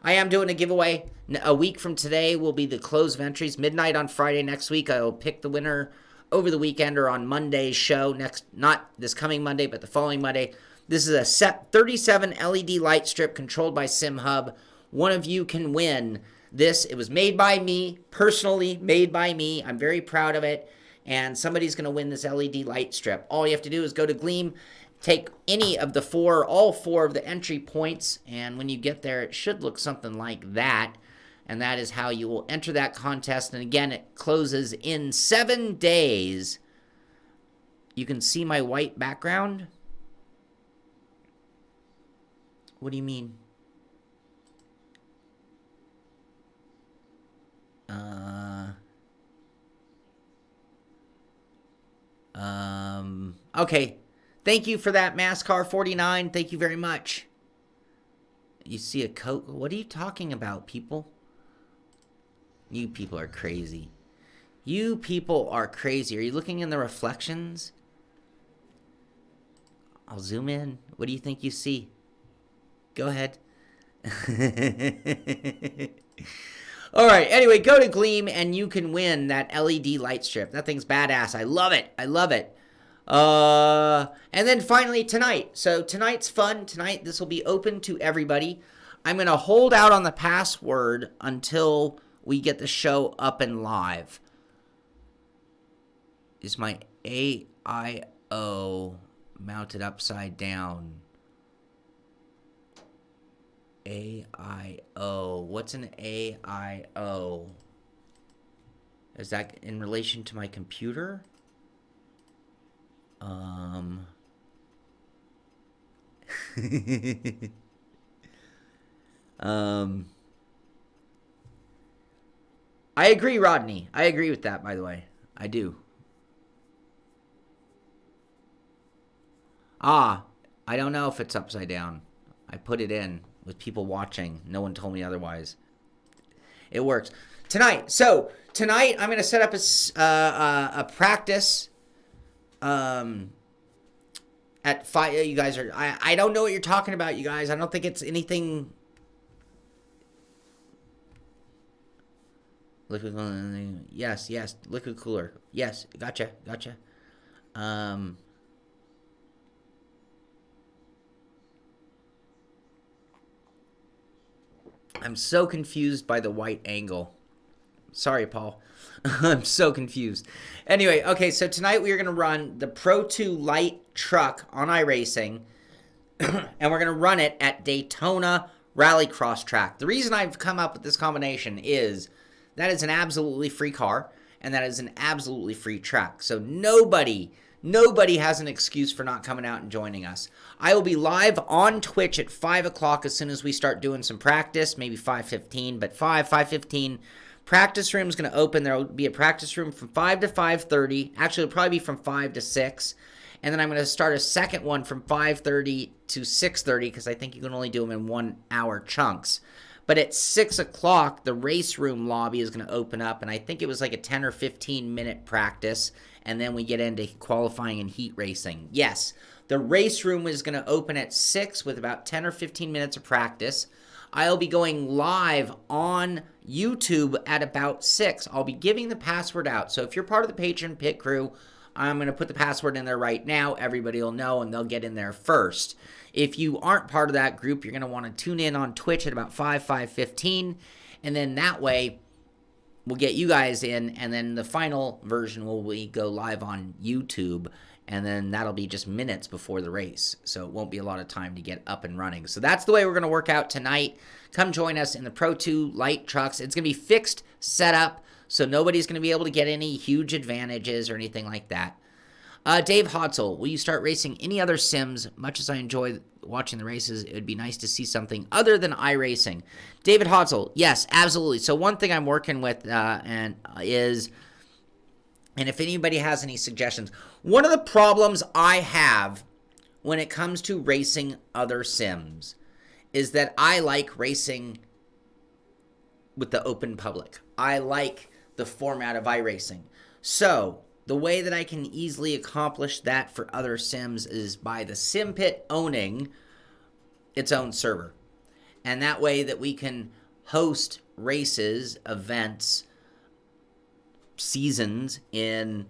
I am doing a giveaway. A week from today will be the close of entries. Midnight on Friday next week. I will pick the winner over the weekend or on Monday's show. Not this coming Monday, but the following Monday. This is a set 37 LED light strip controlled by SimHub. One of you can win this. It was made by me, personally made by me. I'm very proud of it. And somebody's going to win this LED light strip. All you have to do is go to Gleam, take any of the all four of the entry points, and when you get there, it should look something like that. And that is how you will enter that contest. And again, it closes in 7 days. You can see my white background. What do you mean? Okay. Thank you for that, NASCAR49. Thank you very much. You see a coat? What are you talking about, people? You people are crazy. You people are crazy. Are you looking in the reflections? I'll zoom in. What do you think you see? Go ahead. All right. Anyway, go to Gleam and you can win that LED light strip. That thing's badass. I love it. I love it. And then finally tonight. So tonight's fun. Tonight, this will be open to everybody. I'm going to hold out on the password until we get the show up and live. Is my AIO mounted upside down? AIO. What's an AIO? Is that in relation to my computer? I agree, Rodney. I agree with that, by the way. I do. I don't know if it's upside down. I put it in with people watching. No one told me otherwise. It works. Tonight. So, tonight I'm going to set up a practice at 5. You guys are... I don't know what you're talking about, you guys. I don't think it's anything... Liquid cooler. Yes. Liquid cooler. Yes. Gotcha. I'm so confused by the white angle. Sorry, Paul. I'm so confused. Anyway, okay, so tonight we are going to run the Pro 2 light truck on iRacing, and we're going to run it at Daytona Rallycross track. The reason I've come up with this combination is that is an absolutely free car, and that is an absolutely free track. So nobody has an excuse for not coming out and joining us. I will be live on Twitch at 5 o'clock as soon as we start doing some practice, maybe 5:15, but 5:15. Practice room is going to open. There will be a practice room from 5 to 5:30. Actually, it'll probably be from 5 to 6. And then I'm going to start a second one from 5:30 to 6:30 because I think you can only do them in 1 hour chunks. But at 6 o'clock, the race room lobby is going to open up, and I think it was like a 10 or 15-minute practice, and then we get into qualifying and heat racing. Yes, the race room is going to open at 6 with about 10 or 15 minutes of practice. I'll be going live on YouTube at about 6. I'll be giving the password out. So if you're part of the Patreon Pit Crew, I'm going to put the password in there right now. Everybody will know, and they'll get in there first. If you aren't part of that group, you're going to want to tune in on Twitch at about 5:15, and then that way we'll get you guys in, and then the final version will go live on YouTube, and then that'll be just minutes before the race, so it won't be a lot of time to get up and running. So that's the way we're going to work out tonight. Come join us in the Pro 2 light trucks. It's going to be fixed setup, so nobody's going to be able to get any huge advantages or anything like that. Dave Hodsell, will you start racing any other sims? Much as I enjoy watching the races, it would be nice to see something other than iRacing. David Hodsell, yes, absolutely. So one thing I'm working with and if anybody has any suggestions, one of the problems I have when it comes to racing other sims is that I like racing with the open public. I like the format of iRacing. So the way that I can easily accomplish that for other sims is by the Simpit owning its own server. And that way that we can host races, events, seasons in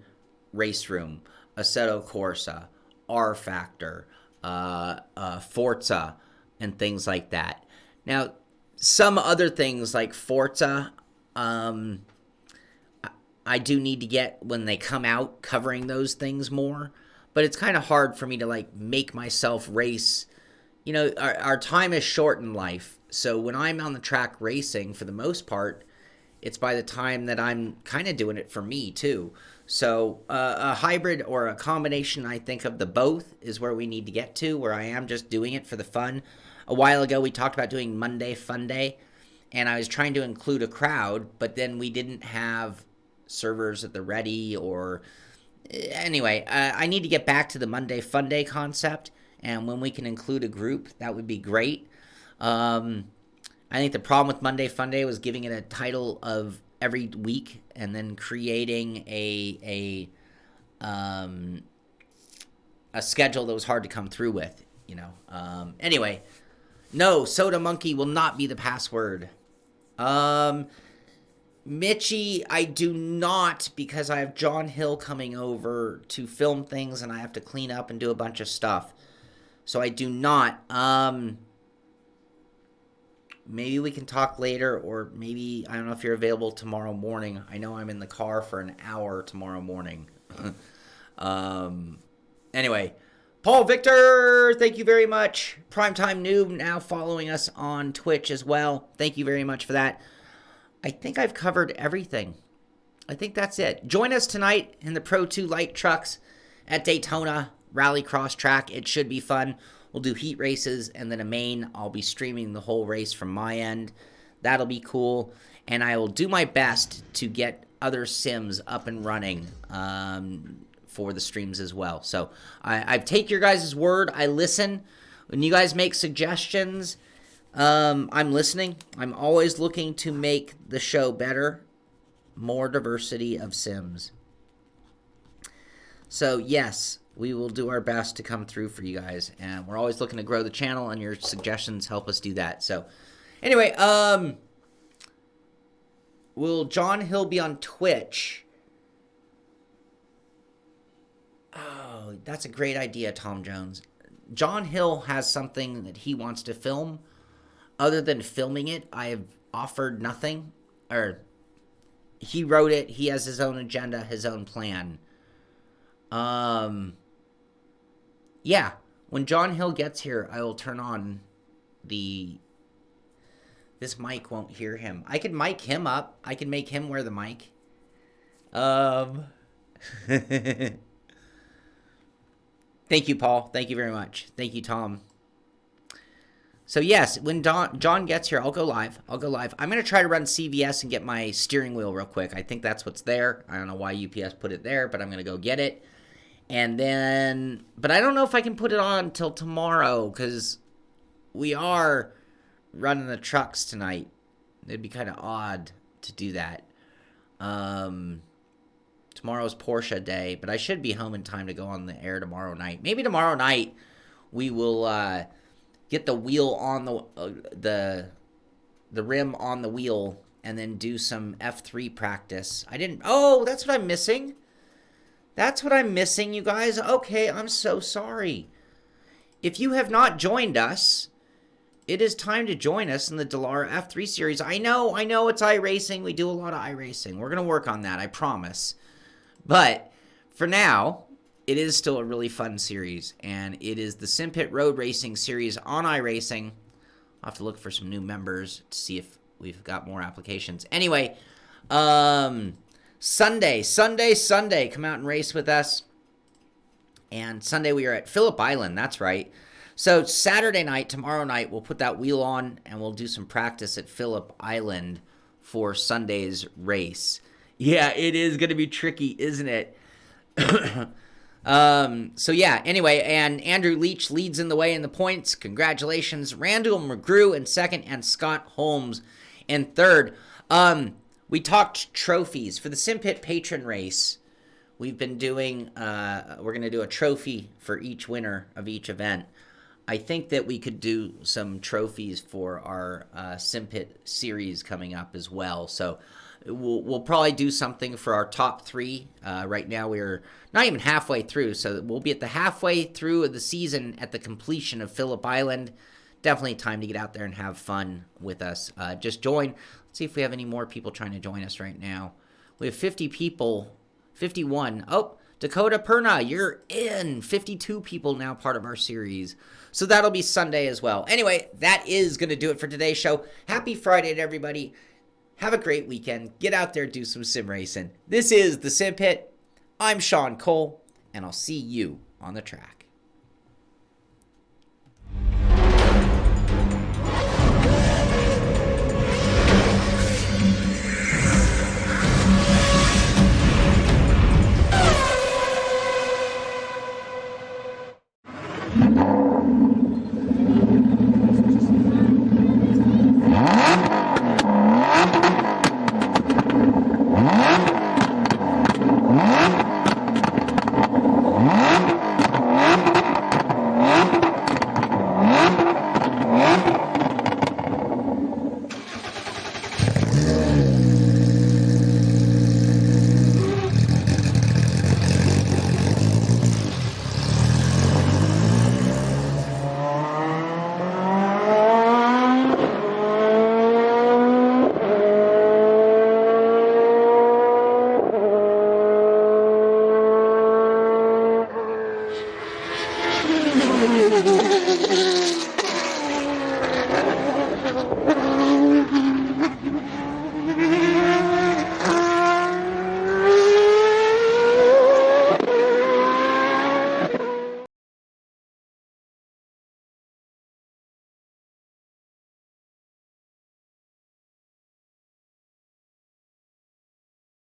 Race Room, Assetto Corsa, R Factor, Forza, and things like that. Now, some other things like Forza, I do need to get when they come out covering those things more, but it's kind of hard for me to like make myself race. You know, our time is short in life. So when I'm on the track racing, for the most part, it's by the time that I'm kind of doing it for me too. So a hybrid or a combination, I think, of the both is where we need to get to, where I am just doing it for the fun. A while ago, we talked about doing Monday Fun Day, and I was trying to include a crowd, but then we didn't have servers at the ready, or anyway, I need to get back to the Monday Fun Day concept, and when we can include a group, that would be great. I think the problem with Monday Fun Day was giving it a title of every week and then creating a schedule that was hard to come through with, you know. Anyway, no, Soda Monkey will not be the password. Mitchie, I do not, because I have John Hill coming over to film things and I have to clean up and do a bunch of stuff. So I do not. Maybe we can talk later, or maybe, I don't know if you're available tomorrow morning. I know I'm in the car for an hour tomorrow morning. Anyway, Paul Victor, thank you very much. Primetime Noob now following us on Twitch as well. Thank you very much for that. I think I've covered everything. I think that's it. Join us tonight in the Pro 2 light trucks at Daytona Rallycross track. It should be fun. We'll do heat races and then a main. I'll be streaming the whole race from my end. That'll be cool. And I will do my best to get other sims up and running for the streams as well. So I take your guys' word. I listen. When you guys make suggestions, I'm listening. I'm always looking to make the show better. More diversity of sims. So, yes, we will do our best to come through for you guys. And we're always looking to grow the channel, and your suggestions help us do that. So, anyway, will John Hill be on Twitch? Oh, that's a great idea, Tom Jones. John Hill has something that he wants to film. Other than filming it, I have offered nothing. Or, he wrote it. He has his own agenda, his own plan. Yeah. When John Hill gets here, I will turn on the... This mic won't hear him. I can mic him up. I can make him wear the mic. Thank you, Paul. Thank you very much. Thank you, Tom. So, yes, when John gets here, I'll go live. I'm going to try to run CVS and get my steering wheel real quick. I think that's what's there. I don't know why UPS put it there, but I'm going to go get it. And then, but I don't know if I can put it on until tomorrow, because we are running the trucks tonight. It'd be kind of odd to do that. Tomorrow's Porsche day, but I should be home in time to go on the air tomorrow night. Maybe tomorrow night we will get the wheel on the rim on the wheel, and then do some F3 practice. Oh, that's what I'm missing. That's what I'm missing, you guys. Okay, I'm so sorry. If you have not joined us, it is time to join us in the Dallara F3 series. I know it's iRacing. We do a lot of iRacing. We're going to work on that, I promise. But for now, it is still a really fun series, and it is the Simpit Road Racing series on iRacing. I'll have to look for some new members to see if we've got more applications. Anyway, Sunday, come out and race with us. And Sunday we are at Phillip Island, that's right. So Saturday night, tomorrow night, we'll put that wheel on and we'll do some practice at Phillip Island for Sunday's race. Yeah, it is going to be tricky, isn't it? So yeah, anyway, and Andrew Leach leads in the way in the points. Congratulations. Randall McGrew in second and Scott Holmes in third. We talked trophies for the Simpit patron race. We've been doing, we're going to do a trophy for each winner of each event. I think that we could do some trophies for our Simpit series coming up as well. So we'll probably do something for our top three. Right now we're not even halfway through, so we'll be at the halfway through of the season at the completion of Phillip Island. Definitely time to get out there and have fun with us. Just join. Let's see if we have any more people trying to join us right now. We have 50 people, 51. Oh, Dakota Perna, you're in. 52 people now part of our series. So that'll be Sunday as well. Anyway, that is going to do it for today's show. Happy Friday to everybody. Have a great weekend. Get out there, do some sim racing. This is the Simpit. I'm Shaun Cole, and I'll see you on the track.